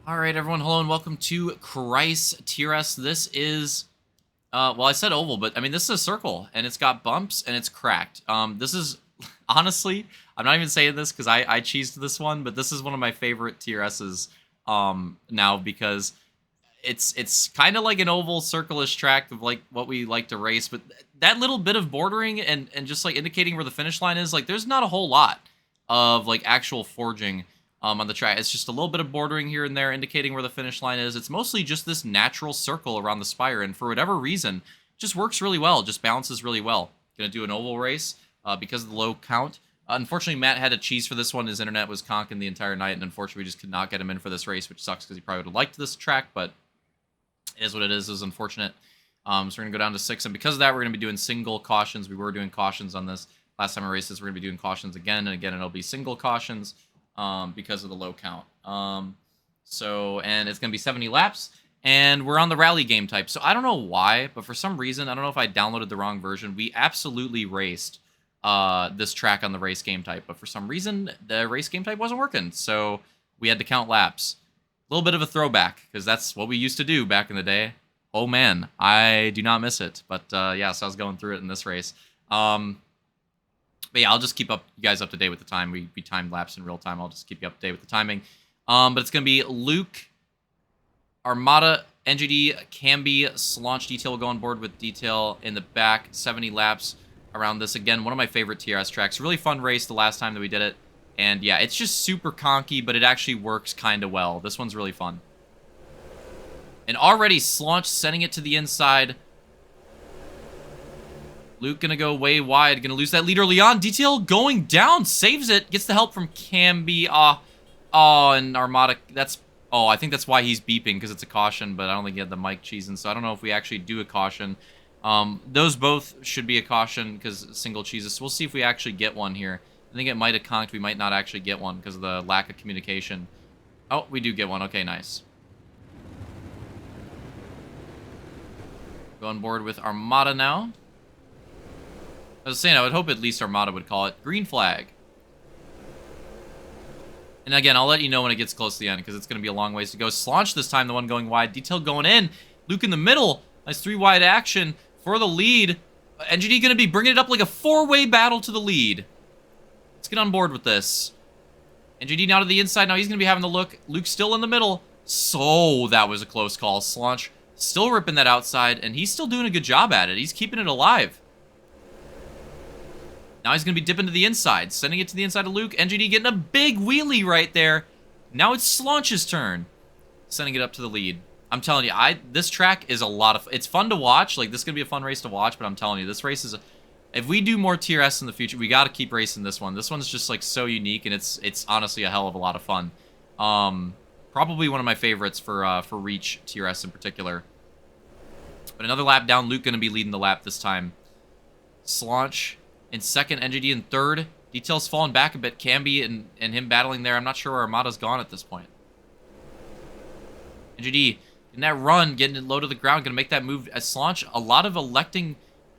All right, everyone. Hello and welcome to Kreis TRS. This is, well, I said oval, but I mean, this is a circle and it's got bumps and it's cracked. This is, honestly, I'm not even saying this because I cheesed this one, but this is one of my favorite TRSs now because it's kind of like an oval circle-ish track of like what we like to race, but that little bit of bordering and just like indicating where the finish line is, like there's not a whole lot of like actual forging on the track. It's just a little bit of bordering here and there indicating where the finish line is. It's mostly just this natural circle around the spire, and for whatever reason, it just works really well, just balances really well. Gonna do an oval race because of the low count. Unfortunately, Matt had a cheese for this one. His internet was conking the entire night, and unfortunately, we just could not get him in for this race, which sucks because he probably would have liked this track, but it is what it is. It is unfortunate. So we're going to go down to 6, and because of that, we're going to be doing single cautions. We were doing cautions on this last time I raced this. We're going to be doing cautions again, and again, it'll be single cautions because of the low count. And it's going to be 70 laps, and we're on the rally game type. So I don't know why, but for some reason, I don't know if I downloaded the wrong version. We absolutely raced this track on the race game type, but for some reason, the race game type wasn't working, so we had to count laps. A little bit of a throwback, because that's what we used to do back in the day. Oh man, I do not miss it. But yeah, so I was going through it in this race. But yeah, I'll just keep you guys up to date with the time. We timed laps in real time. I'll just keep you up to date with the timing. But it's going to be Luke, Armada, NGD, Camby, Slaunch Detail will go on board with Detail in the back. 70 laps around this. Again, one of my favorite TRS tracks. Really fun race the last time that we did it. And yeah, it's just super conky, but it actually works kind of well. This one's really fun. And already Slaunch sending it to the inside. Luke gonna go way wide, gonna lose that lead early on. Detail going down, saves it, gets the help from Camby. Oh, and Armada, I think that's why he's beeping, because it's a caution, but I don't think he had the mic cheesing, so I don't know if we actually do a caution. Those both should be a caution, because single cheeses, so we'll see if we actually get one here. I think it might have conked. We might not actually get one because of the lack of communication. Oh, we do get one. Okay, nice. Go on board with Armada now. I was saying, I would hope at least Armada would call it green flag. And again, I'll let you know when it gets close to the end because it's going to be a long ways to go. Slaunch this time, the one going wide. Detail going in. Luke in the middle. Nice 3-wide action for the lead. NGD going to be bringing it up like a 4-way battle to the lead. Let's get on board with this. NGD now to the inside. Now he's going to be having the look. Luke's still in the middle. So that was a close call. Slaunch still ripping that outside, and he's still doing a good job at it. He's keeping it alive. Now he's going to be dipping to the inside, sending it to the inside of Luke. NGD getting a big wheelie right there. Now it's Slaunch's turn, sending it up to the lead. I'm telling you, this track is a lot of... It's fun to watch. Like, this is going to be a fun race to watch, but I'm telling you, this race is... If we do more TRS in the future, we got to keep racing this one. This one's just like so unique, and it's honestly a hell of a lot of fun. Probably one of my favorites for Reach TRS in particular. But another lap down. Luke going to be leading the lap this time. Slaunch in second, NGD in third. Detail's falling back a bit. Camby and him battling there. I'm not sure where Armada's gone at this point. NGD in that run, getting it low to the ground, going to make that move as Slaunch. A lot of electing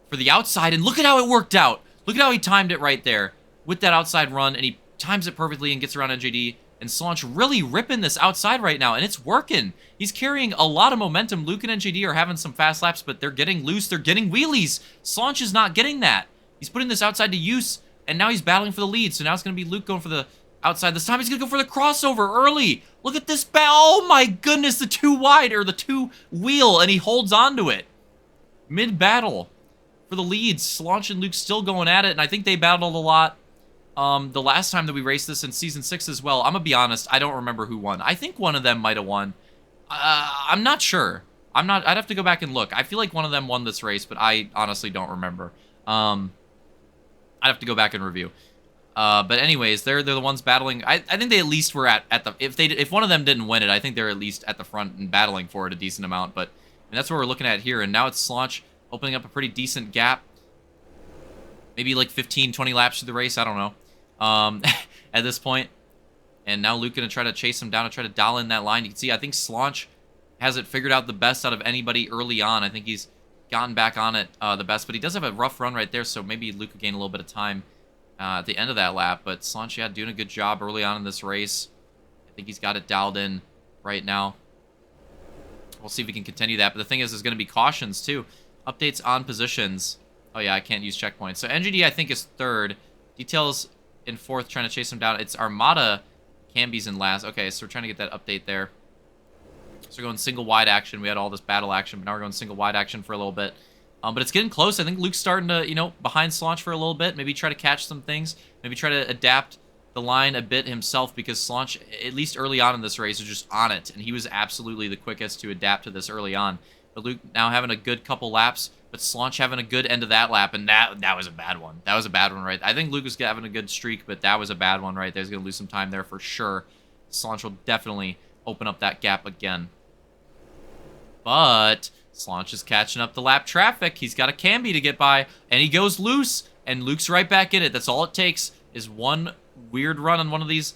for the outside, and look at how it worked out. Look at how he timed it right there with that outside run, and he times it perfectly and gets around NJD. And Slaunch really ripping this outside right now, and it's working. He's carrying a lot of momentum. Luke and NJD are having some fast laps, but they're getting loose. They're getting wheelies. Slaunch is not getting that. He's putting this outside to use, and now he's battling for the lead. So now it's going to be Luke going for the outside. This time he's going to go for the crossover early. Look at this. Oh my goodness, the 2-wide, or the 2-wheel, and he holds on to it. Mid-battle. For the leads, Slaunch and Luke still going at it, and I think they battled a lot the last time that we raced this in Season 6 as well. I'm going to be honest, I don't remember who won. I think one of them might have won. I'm not sure. I'd have to go back and look. I feel like one of them won this race, but I honestly don't remember. I'd have to go back and review. But anyways, they're the ones battling. I think they at least were at the... If one of them didn't win it, I think they're at least at the front and battling for it a decent amount. But that's what we're looking at here, and now it's Slaunch opening up a pretty decent gap. Maybe like 15, 20 laps through the race. I don't know. At this point. And now Luke going to try to chase him down and try to dial in that line. You can see, I think Slaunch has it figured out the best out of anybody early on. I think he's gotten back on it the best. But he does have a rough run right there, so maybe Luke will gain a little bit of time at the end of that lap. But Slaunch, yeah, doing a good job early on in this race. I think he's got it dialed in right now. We'll see if we can continue that. But the thing is, there's going to be cautions, too. Updates on positions. Oh, yeah, I can't use checkpoints. So NGD, I think, is third. Details in fourth, trying to chase him down. It's Armada. Camby's in last. Okay, so we're trying to get that update there. So we're going single wide action. We had all this battle action, but now we're going single wide action for a little bit. But it's getting close. I think Luke's starting to, you know, behind Slaunch for a little bit. Maybe try to catch some things. Maybe try to adapt the line a bit himself, because Slaunch, at least early on in this race, was just on it. And he was absolutely the quickest to adapt to this early on. But Luke now having a good couple laps, but Slaunch having a good end of that lap, and that was a bad one. That was a bad one, right? I think Luke was having a good streak, but that was a bad one right there. He's going to lose some time there for sure. Slaunch will definitely open up that gap again. But Slaunch is catching up the lap traffic. He's got a Camby to get by, and he goes loose, and Luke's right back in it. That's all it takes is one weird run on one of these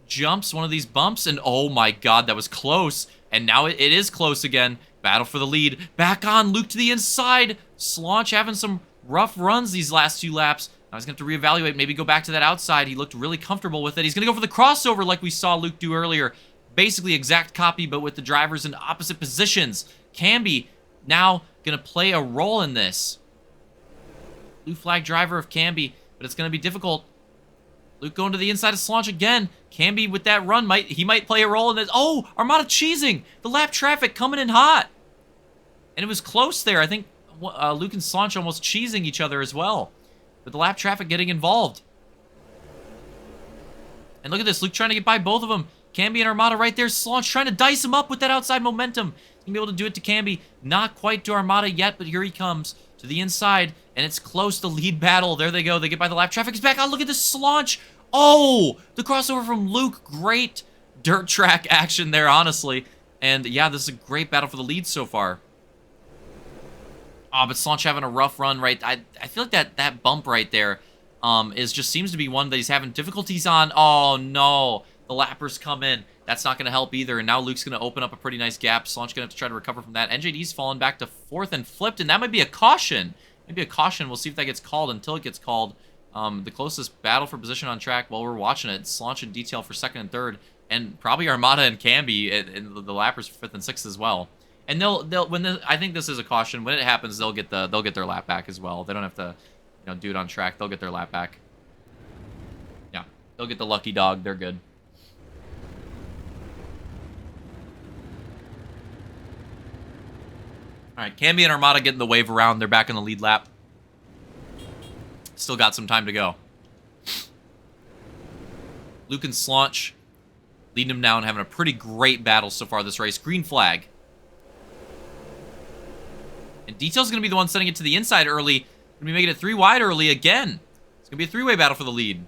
jumps, one of these bumps, and oh my god, that was close. And now it is close again. Battle for the lead. Back on, Luke to the inside. Slaunch having some rough runs these last 2 laps. Now he's going to have to reevaluate, maybe go back to that outside. He looked really comfortable with it. He's going to go for the crossover like we saw Luke do earlier. Basically exact copy, but with the drivers in opposite positions. Camby now going to play a role in this. Blue flag driver of Camby, but it's going to be difficult. Luke going to the inside of Slaunch again. Camby with that run, he might play a role in this. Oh, Armada cheesing. The lap traffic coming in hot. And it was close there. I think Luke and Slaunch almost cheesing each other as well. But the lap traffic getting involved. And look at this. Luke trying to get by both of them. Camby and Armada right there. Slaunch trying to dice him up with that outside momentum. He's going to be able to do it to Camby. Not quite to Armada yet, but here he comes to the inside. And it's close to lead battle. There they go. They get by the lap traffic. He's back on. Look at this Slaunch. Oh, the crossover from Luke. Great dirt track action there, honestly. And yeah, this is a great battle for the lead so far. Oh, but Slaunch having a rough run, right? I feel like that bump right there just seems to be one that he's having difficulties on. Oh, no. The lappers come in. That's not going to help either. And now Luke's going to open up a pretty nice gap. Slaunch going to have to try to recover from that. NJD's fallen back to 4th and flipped, and that might be a caution. Maybe a caution. We'll see if that gets called. Until it gets called, the closest battle for position on track while we're watching it, Slaunch and Detail for 2nd and 3rd, and probably Armada and Camby and the lappers for 5th and 6th as well. And I think this is a caution. When it happens, they'll get their lap back as well. They don't have to, do it on track. They'll get their lap back. Yeah, they'll get the lucky dog. They're good. All right, Camby and Armada getting the wave around. They're back in the lead lap. Still got some time to go. Luke and Slaunch leading him down, having a pretty great battle so far this race. Green flag. And Detail's going to be the one sending it to the inside early. Going to be making it 3 wide early again. It's going to be a 3-way battle for the lead.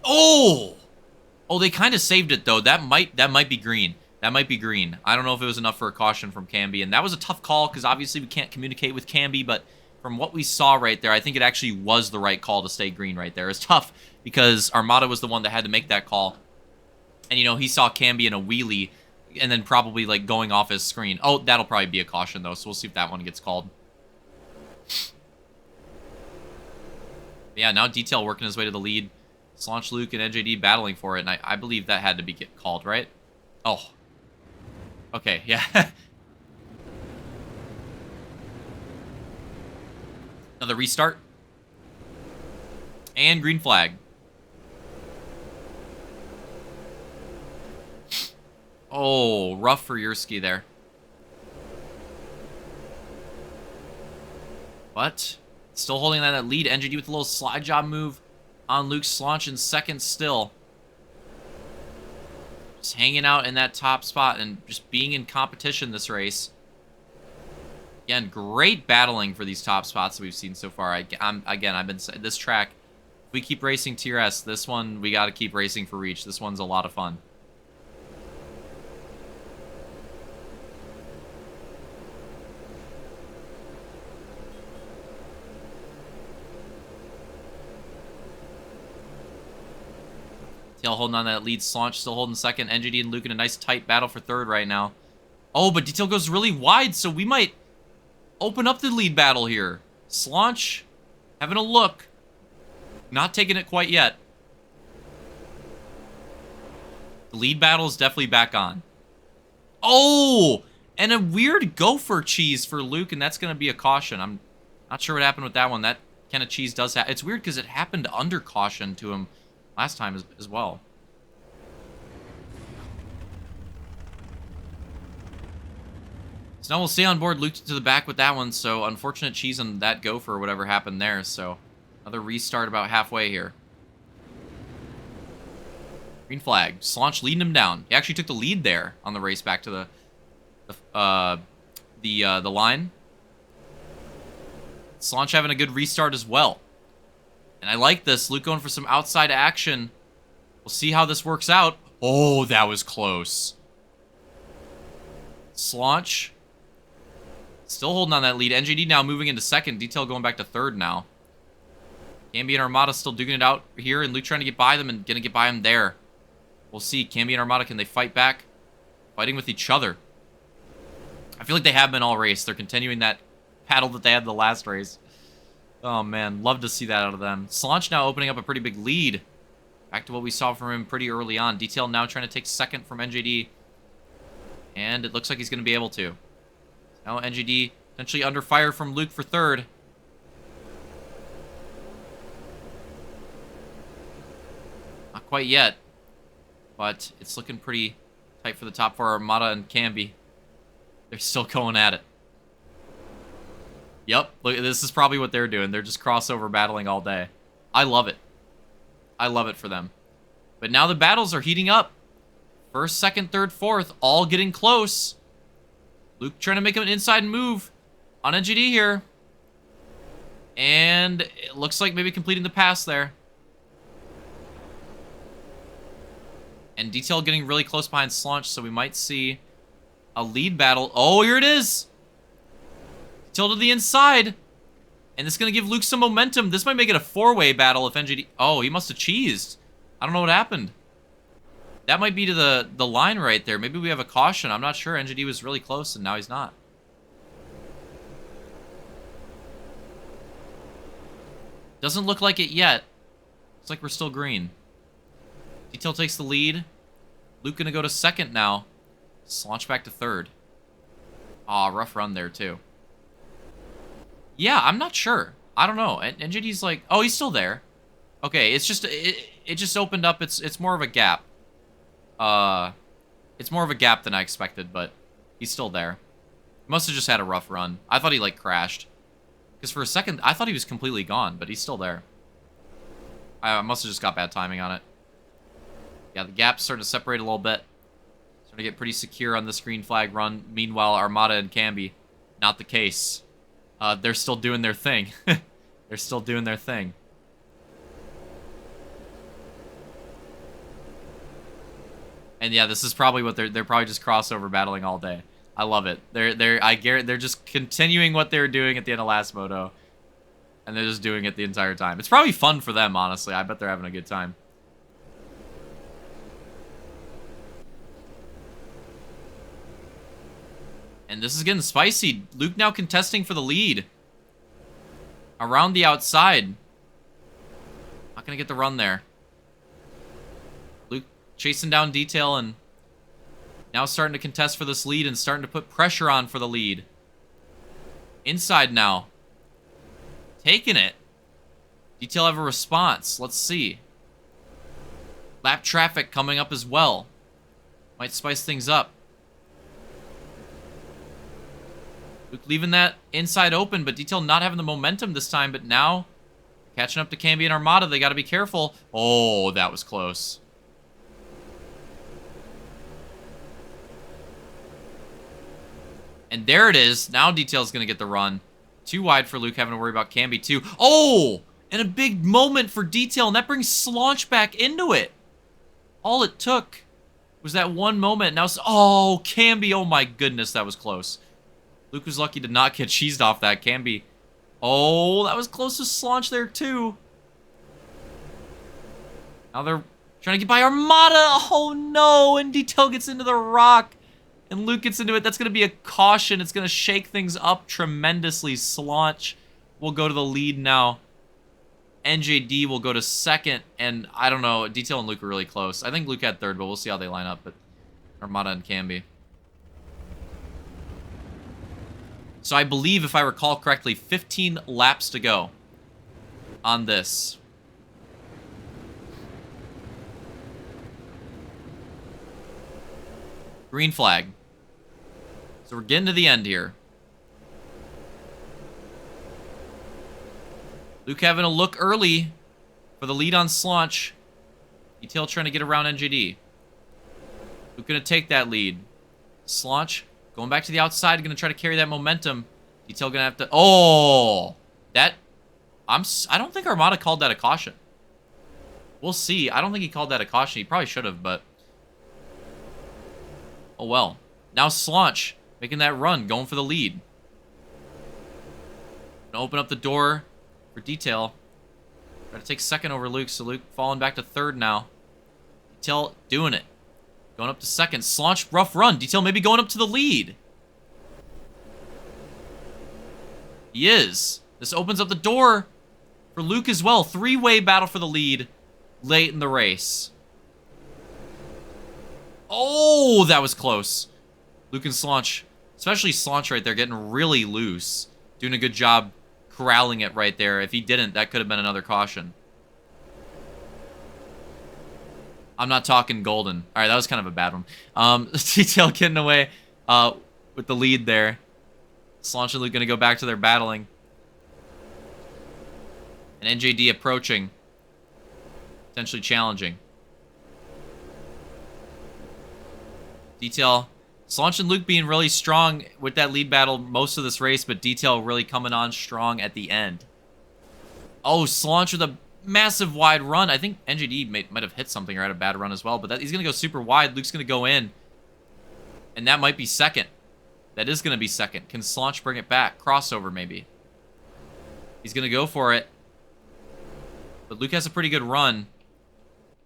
Oh! Oh, they kind of saved it, though. That might be green. That might be green. I don't know if it was enough for a caution from Camby. And that was a tough call because obviously we can't communicate with Camby. But from what we saw right there, I think it actually was the right call to stay green right there. It's tough because Armada was the one that had to make that call. And, he saw Camby in a wheelie and then probably, going off his screen. Oh, that'll probably be a caution, though. So we'll see if that one gets called. Yeah, now Detail working his way to the lead. Slaunch, Luke, and NJD battling for it. And I believe that had to be called, right? Oh. Okay, yeah. Another restart. And green flag. Oh, rough for Yursky there. But still holding on that lead. NJD with a little slide job move on Luke. Slaunch in 2nd still. Just hanging out in that top spot and just being in competition this race. Again, great battling for these top spots that we've seen so far. I've been saying this track, if we keep racing TRS, this one we got to keep racing for Reach. This one's a lot of fun. Detail holding on that lead. Slaunch still holding 2nd. NJD and Luke in a nice tight battle for 3rd right now. Oh, but Detail goes really wide, so we might open up the lead battle here. Slaunch having a look. Not taking it quite yet. The lead battle is definitely back on. Oh! And a weird gopher cheese for Luke, and that's going to be a caution. I'm not sure what happened with that one. That kind of cheese does happen. It's weird because it happened under caution to him last time as well. So now we'll stay on board Luke to the back with that one. So unfortunate cheese on that gopher or whatever happened there. So another restart about halfway here. Green flag. Slaunch leading him down. He actually took the lead there on the race back to the line. Slaunch having a good restart as well. And I like this. Luke going for some outside action. We'll see how this works out. Oh, that was close. Slaunch still holding on that lead. NJD now moving into second. Detail going back to third now. Camby and Armada still duking it out here, and Luke trying to get by them and gonna get by him there. We'll see. Camby and Armada, can they fight back? Fighting with each other. I feel like they have been all race. They're continuing that battle that they had the last race. Oh, man. Love to see that out of them. Slaunch now opening up a pretty big lead. Back to what we saw from him pretty early on. Detail now trying to take second from NJD. And it looks like he's going to be able to. Now NJD potentially under fire from Luke for third. Not quite yet. But it's looking pretty tight for the top for Armada and Camby. They're still going at it. Yep, look, this is probably what they're doing. They're just crossover battling all day. I love it. I love it for them. But now the battles are heating up. First, second, third, fourth, all getting close. Luke trying to make an inside move on NGD here. And it looks like maybe completing the pass there. And Detail getting really close behind Slaunch, so we might see a lead battle. Oh, here it is! Detail to the inside. And it's going to give Luke some momentum. This might make it a four-way battle if NGD... Oh, he must have cheesed. I don't know what happened. That might be to the line right there. Maybe we have a caution. I'm not sure. NGD was really close, and now he's not. Doesn't look like it yet. Looks like we're still green. Detail takes the lead. Luke going to go to second now. Slaunch back to third. Aw, rough run there, too. Yeah, I'm not sure. I don't know. NJD's like... Oh, he's still there. Okay, it's just... It just opened up. It's more of a gap. It's more of a gap than I expected, but he's still there. He must have just had a rough run. I thought he, like, crashed. Because for a second, I thought he was completely gone, but he's still there. I must have just got bad timing on it. Yeah, the gap's starting to separate a little bit. Starting to get pretty secure on this green flag run. Meanwhile, Armada and Camby, not the case. They're still doing their thing. They're still doing their thing. And yeah, this is probably what they're probably just crossover battling all day. I love it. They're just continuing what they were doing at the end of last moto. And they're just doing it the entire time. It's probably fun for them, honestly. I bet they're having a good time. And this is getting spicy. Luke now contesting for the lead. Around the outside. Not going to get the run there. Luke chasing down Detail and now starting to contest for this lead and starting to put pressure on for the lead. Inside now. Taking it. Detail have a response. Let's see. Lap traffic coming up as well. Might spice things up. Luke leaving that inside open, but Detail not having the momentum this time, but now catching up to Camby and Armada. They got to be careful. Oh, that was close. And there it is. Now Detail's going to get the run. Too wide for Luke, having to worry about Camby too. Oh! And a big moment for Detail, and that brings Slaunch back into it. All it took was that one moment. Now, oh, Camby. Oh my goodness, that was close. Luke was lucky to not get cheesed off that. Camby. Oh, that was close to Slaunch there, too. Now they're trying to get by Armada. Oh, no. And Detail gets into the rock. And Luke gets into it. That's going to be a caution. It's going to shake things up tremendously. Slaunch will go to the lead now. NJD will go to second, and I don't know, Detail and Luke are really close. I think Luke had third, but we'll see how they line up, but Armada and Camby. So I believe, if I recall correctly, 15 laps to go on this. Green flag. So we're getting to the end here. Luke having a look early for the lead on Slaunch. Detail trying to get around NJD. Luke going to take that lead. Slaunch going back to the outside, going to try to carry that momentum. Detail going to have to... Oh! That... I don't think Armada called that a caution. We'll see. I don't think he called that a caution. He probably should have, but... Oh, well. Now Slaunch making that run, going for the lead. Gonna open up the door for Detail. Try to take second over Luke, so Luke falling back to third now. Detail doing it. Going up to second. Slaunch, rough run. Detail maybe going up to the lead. He is. This opens up the door for Luke as well. Three-way battle for the lead late in the race. Oh, that was close. Luke and Slaunch, especially Slaunch right there, getting really loose. Doing a good job corralling it right there. If he didn't, that could have been another caution. I'm not talking golden. All right, that was kind of a bad one. Detail getting away with the lead there. Slaunch and Luke going to go back to their battling. And NJD approaching. Potentially challenging. Detail. Slaunch and Luke being really strong with that lead battle most of this race, but Detail really coming on strong at the end. Oh, Slaunch with a massive wide run. I think NJD might have hit something or had a bad run as well, but he's going to go super wide. Luke's going to go in. And that might be second. That is going to be second. Can Slaunch bring it back? Crossover, maybe. He's going to go for it. But Luke has a pretty good run.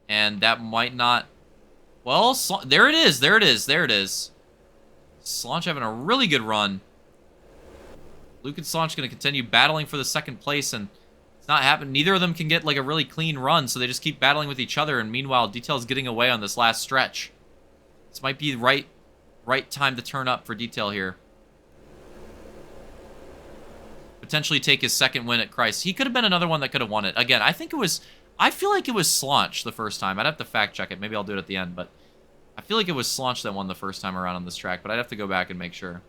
And that might not... Well, there it is. There it is. There it is. Slaunch having a really good run. Luke and Slaunch going to continue battling for the second place, and it's not happening. Neither of them can get like a really clean run, so they just keep battling with each other, and meanwhile, Detail's getting away on this last stretch. This might be the right time to turn up for Detail here. Potentially take his second win at Kreis. He could have been another one that could have won it. Again, I feel like it was Slaunch the first time. I'd have to fact check it. Maybe I'll do it at the end, but I feel like it was Slaunch that won the first time around on this track, but I'd have to go back and make sure.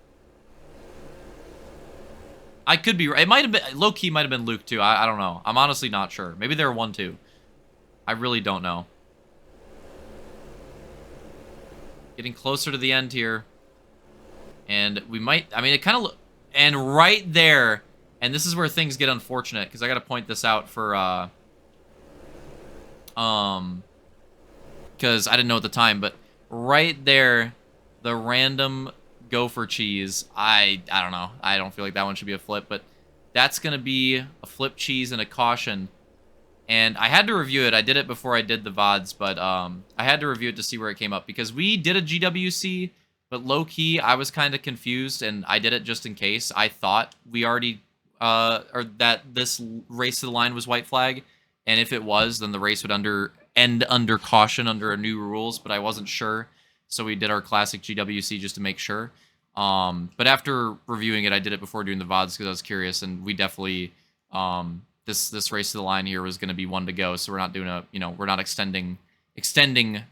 I could be right. It might have been, low-key might have been Luke too. I don't know. I'm honestly not sure. Maybe they were 1-2. I really don't know. Getting closer to the end here. And we might, I mean, it kind of, and right there, and this is where things get unfortunate, because I got to point this out for, because I didn't know at the time, but right there, the random gopher cheese, I don't know. I don't feel like that one should be a flip, but that's going to be a flip cheese and a caution. And I had to review it. I did it before I did the VODs, but I had to review it to see where it came up, because we did a GWC, but low-key, I was kind of confused, and I did it just in case. I thought we already, or that this race to the line was white flag, and if it was, then the race would end under caution under a new rules, but I wasn't sure, so we did our classic GWC just to make sure. But after reviewing it, I did it before doing the VODs because I was curious, and we definitely, this race to the line here was going to be one to go, so we're not doing we're not extending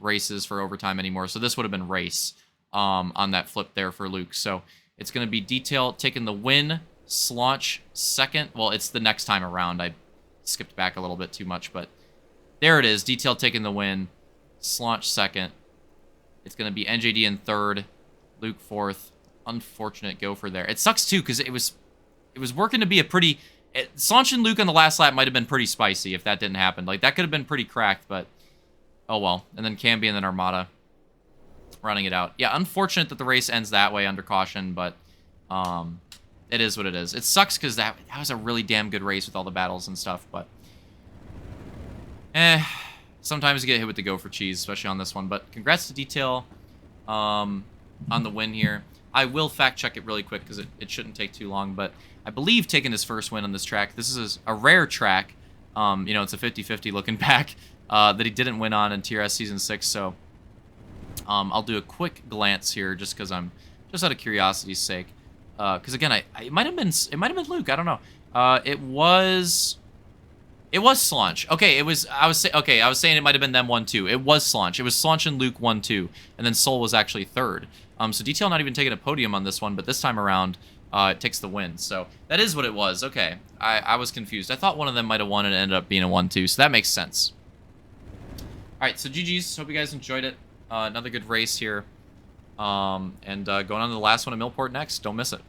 races for overtime anymore, so this would have been race on that flip there for Luke. So it's going to be Detail taking the win, Slaunch second. Well, it's the next time around. I skipped back a little bit too much, but there it is. Detail taking the win, Slaunch second. It's going to be NJD in third, Luke fourth. Unfortunate gopher there. It sucks too because it was working to be a pretty... Slaunch and Luke on the last lap might have been pretty spicy if that didn't happen. Like, that could have been pretty cracked, but oh well. And then Camby and then Armada running it out. Yeah, unfortunate that the race ends that way under caution, but it is what it is. It sucks because that was a really damn good race with all the battles and stuff, but sometimes you get hit with the gopher cheese, especially on this one. But congrats to Detail on the win here. I will fact check it really quick because it shouldn't take too long, but I believe taking his first win on this track. This is a rare track. You know, it's a 50-50 looking back that he didn't win on in TRS Season 6, so I'll do a quick glance here just because I'm just out of curiosity's sake. Because again, it might have been Luke. I don't know. It was Slaunch. Okay, I was saying it might have been them 1-2. It was Slaunch. It was Slaunch and Luke 1-2, and then Soul was actually third. So Detail not even taking a podium on this one, but this time around, it takes the win. So that is what it was. Okay, I was confused. I thought one of them might have won and it ended up being a 1-2, so that makes sense. All right, so GG's. Hope you guys enjoyed it. Another good race here. And going on to the last one at Millport next. Don't miss it.